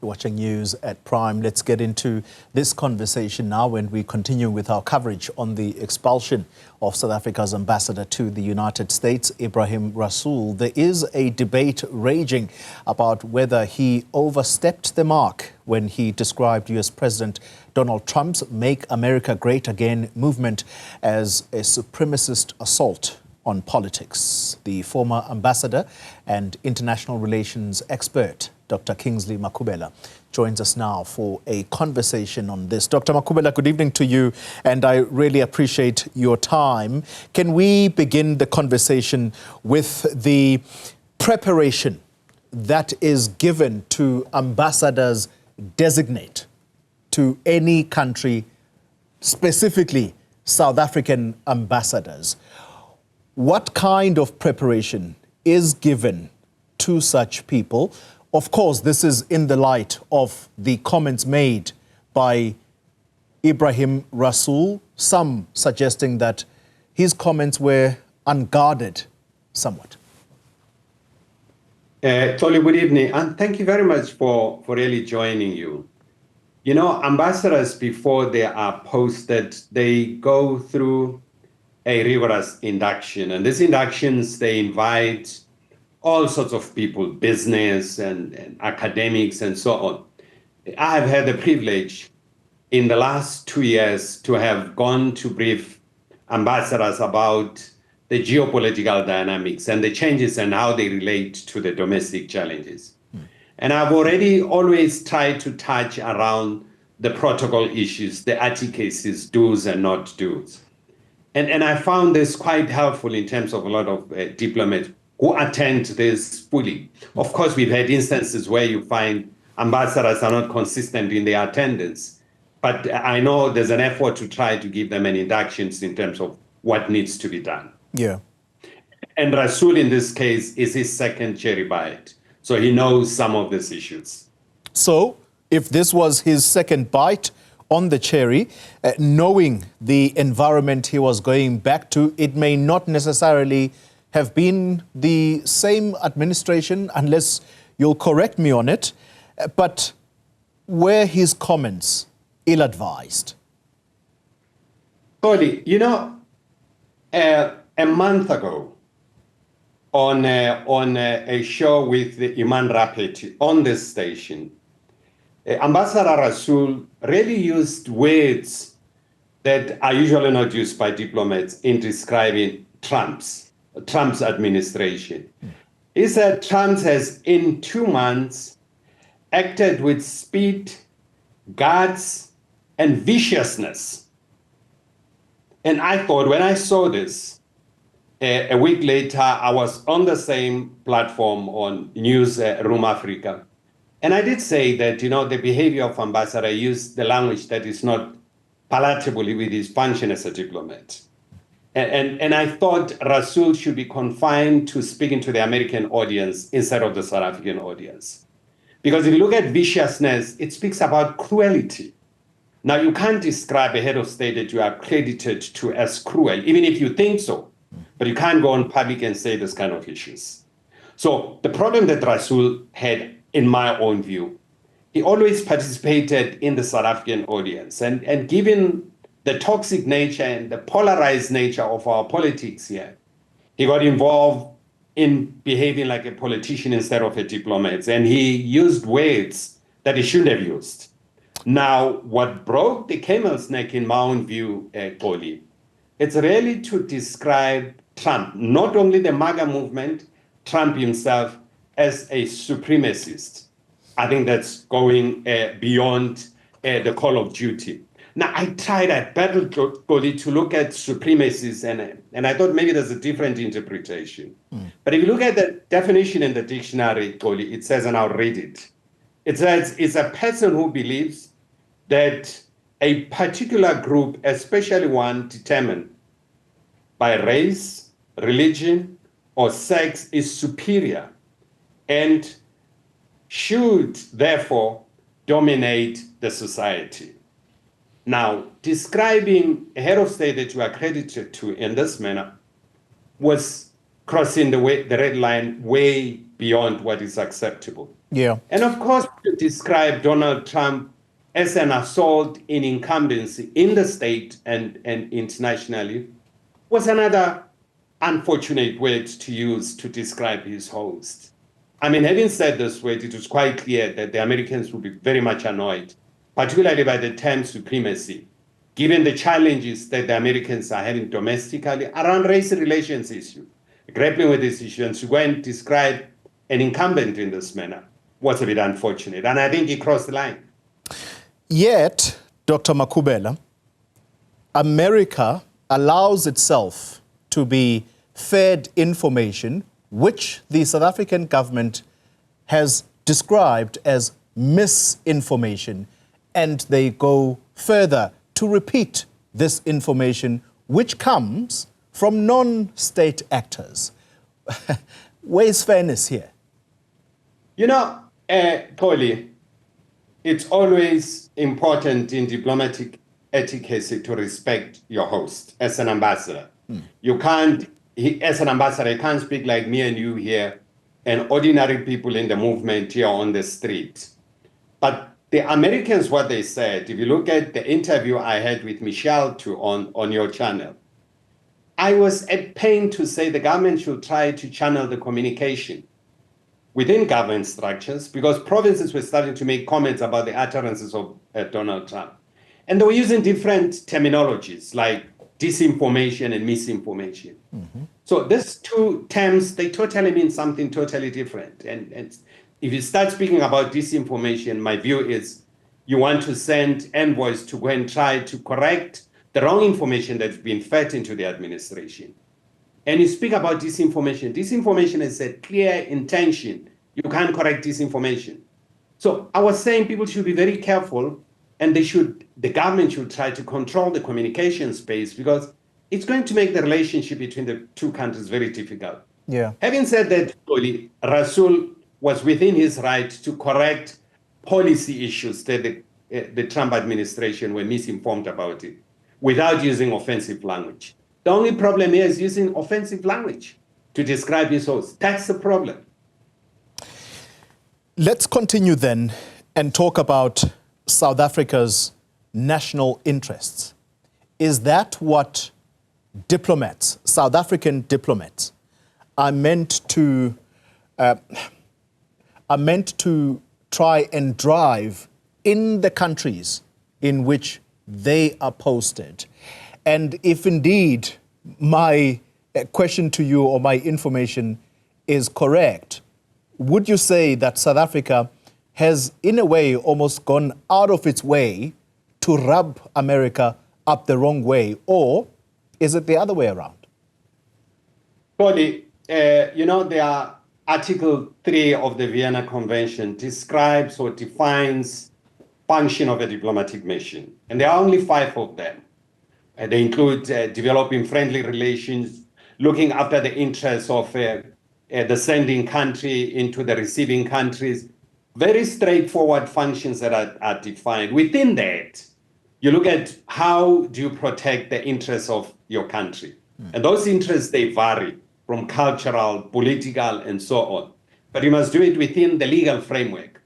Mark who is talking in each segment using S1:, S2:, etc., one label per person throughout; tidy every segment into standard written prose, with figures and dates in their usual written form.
S1: Watching news at Prime. Let's get into this conversation now when we continue with our coverage on the expulsion of South Africa's ambassador to the United States, Ebrahim Rasool. There is a debate raging about whether he overstepped the mark when he described US President Donald Trump's Make America Great Again movement as a supremacist assault on politics. The former ambassador and international relations expert, Dr Kingsley Makhubela, joins us now for a conversation on this. Dr. Makhubela, good evening to you, and I really appreciate your time. Can we begin the conversation with the preparation that is given to ambassadors designate to any country, specifically South African ambassadors? What kind of preparation is given to such people? Of course, this is in the light of the comments made by Ebrahim Rasool, some suggesting that his comments were unguarded somewhat.
S2: Tolly, good evening, and thank you very much for really joining you. You know, ambassadors, before they are posted, they go through a rigorous induction. And these inductions, they invite all sorts of people, business and academics and so on. I have had the privilege in the last 2 years to have gone to brief ambassadors about the geopolitical dynamics and the changes and how they relate to the domestic challenges. And I've already always tried to touch around the protocol issues, the etiquettes, do's and not do's. And I found this quite helpful in terms of a lot of diplomats who attend this fully. Of course, we've had instances where you find ambassadors are not consistent in their attendance, but I know there's an effort to try to give them an inductions in terms of what needs to be done.
S1: Yeah.
S2: And Rasool, in this case, is his second cherry bite, so he knows some of these issues.
S1: So, if this was his second bite on the cherry, knowing the environment he was going back to, it may not necessarily have been the same administration, unless you'll correct me on it, but were his comments ill-advised?
S2: Tolly, you know, a month ago, on a show with Iman Rapet on this station, Ambassador Rasool really used words that are usually not used by diplomats in describing Trump's administration. He said Trump has, in 2 months, acted with speed, guts, and viciousness. And I thought, when I saw this, a week later, I was on the same platform on Newzroom Afrika. And I did say that, you know, the behavior of ambassador used the language that is not palatable with his function as a diplomat. And I thought Rasool should be confined to speaking to the American audience instead of the South African audience. Because if you look at viciousness, it speaks about cruelty. Now, you can't describe a head of state that you are credited to as cruel, even if you think so. But you can't go on public and say this kind of issues. So the problem that Rasool had, in my own view, he always participated in the South African audience. And given the toxic nature and the polarized nature of our politics here, he got involved in behaving like a politician instead of a diplomat. And he used words that he shouldn't have used. Now, what broke the camel's neck, in my own view, Koli, it's really to describe Trump, not only the MAGA movement, Trump himself, as a supremacist. I think that's going beyond the call of duty. Now, I battled, Koli, to look at supremacists, and I thought maybe there's a different interpretation. But if you look at the definition in the dictionary, Koli, it says, and I'll read it. It says it's a person who believes that a particular group, especially one determined by race, religion, or sex, is superior and should therefore dominate the society. Now, describing a head of state that you are credited to in this manner was crossing the red line way beyond what is acceptable.
S1: Yeah.
S2: And of course, to describe Donald Trump as an assault in incumbency in the state and internationally was another unfortunate word to use to describe his host. I mean, having said this word, it was quite clear that the Americans would be very much annoyed, particularly by the term supremacy, given the challenges that the Americans are having domestically around race relations issue, grappling with this issue, and to go and describe an incumbent in this manner was a bit unfortunate. And I think he crossed the line.
S1: Yet, Dr. Makhubela, America allows itself to be fed information which the South African government has described as misinformation, and they go further to repeat this information which comes from non-state actors. Where's fairness here?
S2: You know, Koli, it's always important in diplomatic etiquette to respect your host as an ambassador. You can't, as an ambassador, you can't speak like me and you here and ordinary people in the movement here on the street. But the Americans, what they said, if you look at the interview I had with Michelle too on your channel, I was at pain to say the government should try to channel the communication within government structures, because provinces were starting to make comments about the utterances of Donald Trump. And they were using different terminologies like disinformation and misinformation. So these two terms, they totally mean something totally different. And if you start speaking about disinformation, my view is you want to send envoys to go and try to correct the wrong information that's been fed into the administration. And you speak about disinformation. Disinformation is a clear intention. You can't correct disinformation. So I was saying people should be very careful, and the government should try to control the communication space, because it's going to make the relationship between the two countries very difficult.
S1: Yeah.
S2: Having said that, Rasool was within his right to correct policy issues that the Trump administration were misinformed about it without using offensive language. The only problem here is using offensive language to describe his host. That's the problem.
S1: Let's continue then and talk about South Africa's national interests. Is that what diplomats, South African diplomats, are meant to try and drive in the countries in which they are posted? And if indeed my question to you or my information is correct, would you say that South Africa has, in a way, almost gone out of its way to rub America up the wrong way, or is it the other way around?
S2: Cody, there Article 3 of the Vienna Convention describes or defines function of a diplomatic mission, and there are only 5 of them. They include developing friendly relations, looking after the interests of the sending country into the receiving countries. Very straightforward functions that are defined. Within that, you look at how do you protect the interests of your country. And those interests, they vary from cultural, political, and so on. But you must do it within the legal framework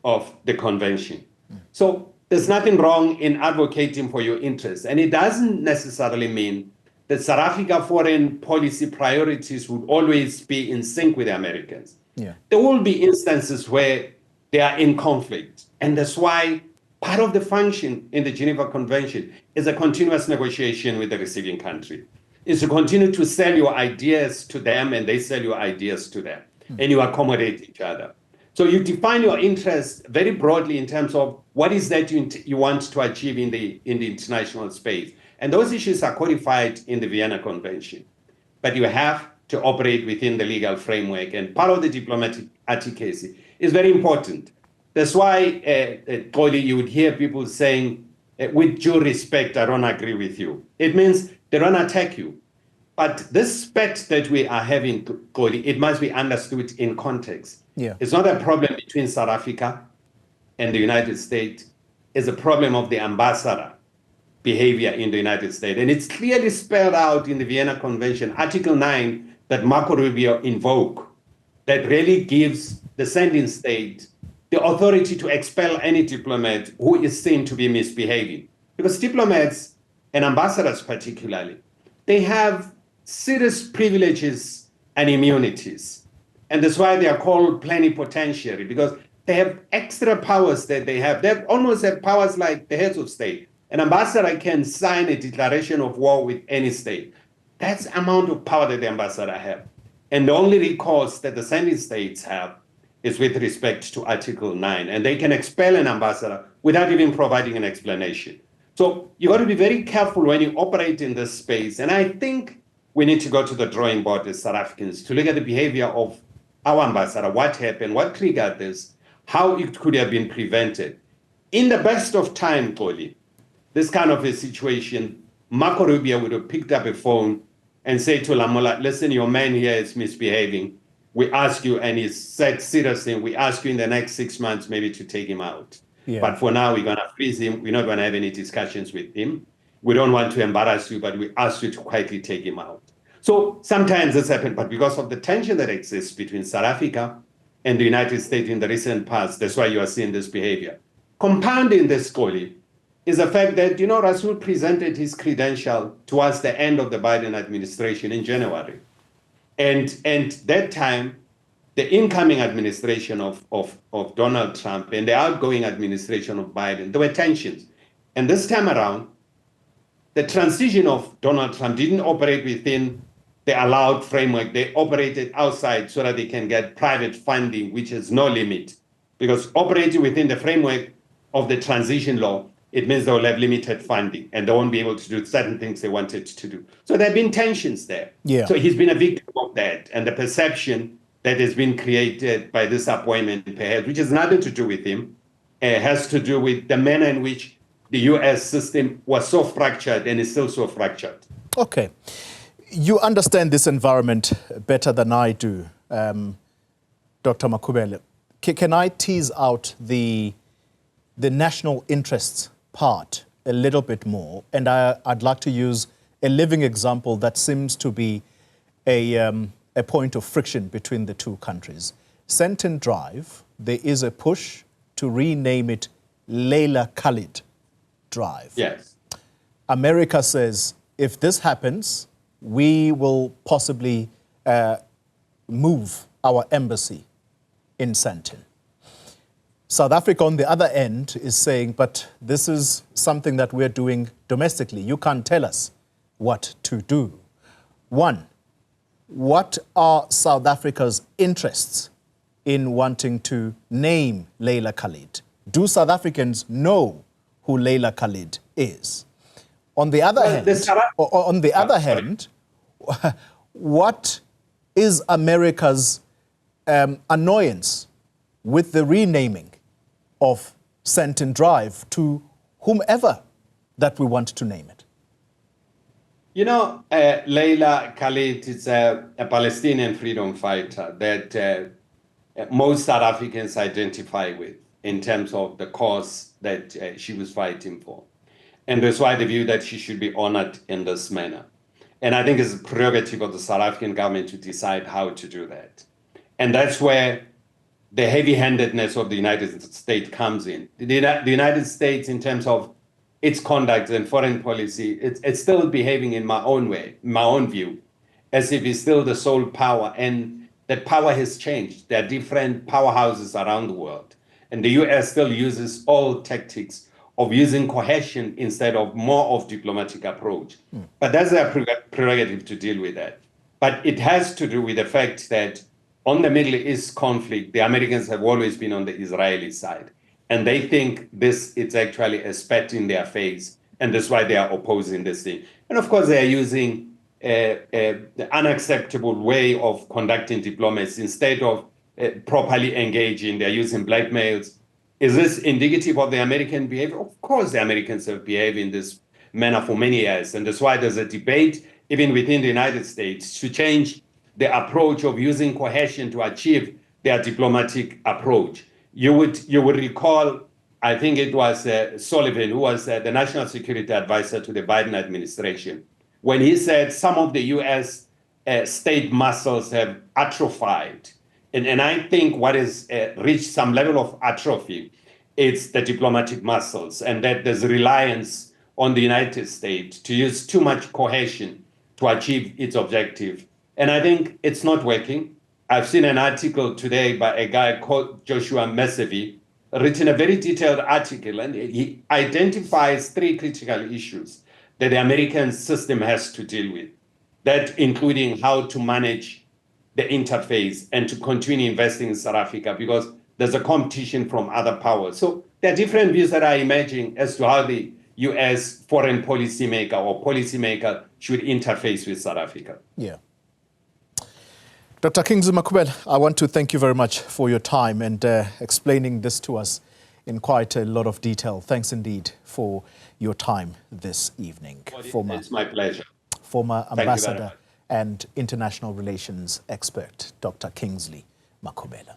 S2: of the convention. So there's nothing wrong in advocating for your interests. And it doesn't necessarily mean that South Africa foreign policy priorities would always be in sync with the Americans.
S1: Yeah.
S2: There will be instances where they are in conflict. And that's why part of the function in the Geneva Convention is a continuous negotiation with the receiving country. Is to continue to sell your ideas to them and they sell your ideas to them. And you accommodate each other. So you define your interests very broadly in terms of what is that you want to achieve in the international space. And those issues are codified in the Vienna Convention. But you have to operate within the legal framework. And part of the diplomatic etiquette is very important. That's why, Cody, you would hear people saying, with due respect, I don't agree with you. It means they don't attack you. But this spat that we are having, Cody, it must be understood in context.
S1: Yeah.
S2: It's not a problem between South Africa and the United States. It's a problem of the ambassador behavior in the United States. And it's clearly spelled out in the Vienna Convention, Article 9, that Marco Rubio invoke that really gives the sending state the authority to expel any diplomat who is seen to be misbehaving. Because diplomats, and ambassadors particularly, they have serious privileges and immunities. And that's why they are called plenipotentiary, because they have extra powers that they have. They almost have powers like the heads of state. An ambassador can sign a declaration of war with any state. That's the amount of power that the ambassador have. And the only recourse that the sending states have is with respect to Article 9. And they can expel an ambassador without even providing an explanation. So you got to be very careful when you operate in this space. And I think we need to go to the drawing board as South Africans to look at the behavior of our ambassador, what happened, what triggered this, how it could have been prevented. In the best of time, Koli, this kind of a situation, Marco Rubio would have picked up a phone and said to Lamola, listen, your man here is misbehaving. We ask you, and he said seriously, we ask you in the next 6 months maybe to take him out. Yeah. But for now, we're going to freeze him. We're not going to have any discussions with him. We don't want to embarrass you, but we ask you to quietly take him out. So sometimes this happens, but because of the tension that exists between South Africa and the United States in the recent past, that's why you are seeing this behavior. Compounding this, Koli, is the fact that, Rasool presented his credential towards the end of the Biden administration in January. And that time, the incoming administration of Donald Trump and the outgoing administration of Biden, there were tensions. And this time around, the transition of Donald Trump didn't operate within the allowed framework. They operated outside so that they can get private funding, which has no limit. Because operating within the framework of the transition law, it means they'll have limited funding and they won't be able to do certain things they wanted to do. So there have been tensions there. Yeah. So he's been a victim of that. And the perception that has been created by this appointment, perhaps, which has nothing to do with him, has to do with the manner in which the US system was so fractured and is still so fractured.
S1: Okay. You understand this environment better than I do, Dr. Makhubele. Can I tease out the national interests part a little bit more? And I'd like to use a living example that seems to be a point of friction between the two countries. Sentin Drive, there is a push to rename it Leila Khalid Drive.
S2: Yes.
S1: America says, if this happens, we will possibly move our embassy in Sentin. South Africa, on the other end, is saying, but this is something that we're doing domestically. You can't tell us what to do. One, what are South Africa's interests in wanting to name Leila Khalid? Do South Africans know who Leila Khalid is? On the other hand, what is America's annoyance with the renaming of Sentin Drive to whomever that we want to name it?
S2: Leila Khalid is a Palestinian freedom fighter that most South Africans identify with in terms of the cause that she was fighting for. And that's why the view that she should be honored in this manner. And I think it's a prerogative of the South African government to decide how to do that. And that's where the heavy-handedness of the United States comes in. The United States, in terms of its conduct and foreign policy, it's still behaving in my own way, my own view, as if it's still the sole power. And that power has changed. There are different powerhouses around the world. And the US still uses all tactics of using coercion instead of more of diplomatic approach. But that's their prerogative to deal with that. But it has to do with the fact that on the Middle East conflict, the Americans have always been on the Israeli side. And they think this is actually a spat in their face. And that's why they are opposing this thing. And of course, they are using the unacceptable way of conducting diplomacy instead of properly engaging. They're using blackmails. Is this indicative of the American behavior? Of course, the Americans have behaved in this manner for many years. And that's why there's a debate, even within the United States, to change the approach of using coercion to achieve their diplomatic approach. You would recall, I think it was Sullivan, who was the national security advisor to the Biden administration, when he said some of the US state muscles have atrophied And I think what has reached some level of atrophy, it's the diplomatic muscles, and that there's reliance on the United States to use too much cohesion to achieve its objective. And I think it's not working. I've seen an article today by a guy called Joshua Mesevi, written a very detailed article, and he identifies 3 critical issues that the American system has to deal with, that including how to manage the interface and to continue investing in South Africa, because there's a competition from other powers. So there are different views that are emerging as to how the US foreign policymaker or policymaker should interface with South Africa.
S1: Yeah. Dr. Kingsley Makhubele, I want to thank you very much for your time and explaining this to us in quite a lot of detail. Thanks indeed for your time this evening.
S2: It's my pleasure.
S1: Former Ambassador and International Relations expert, Dr. Kingsley Makhubele.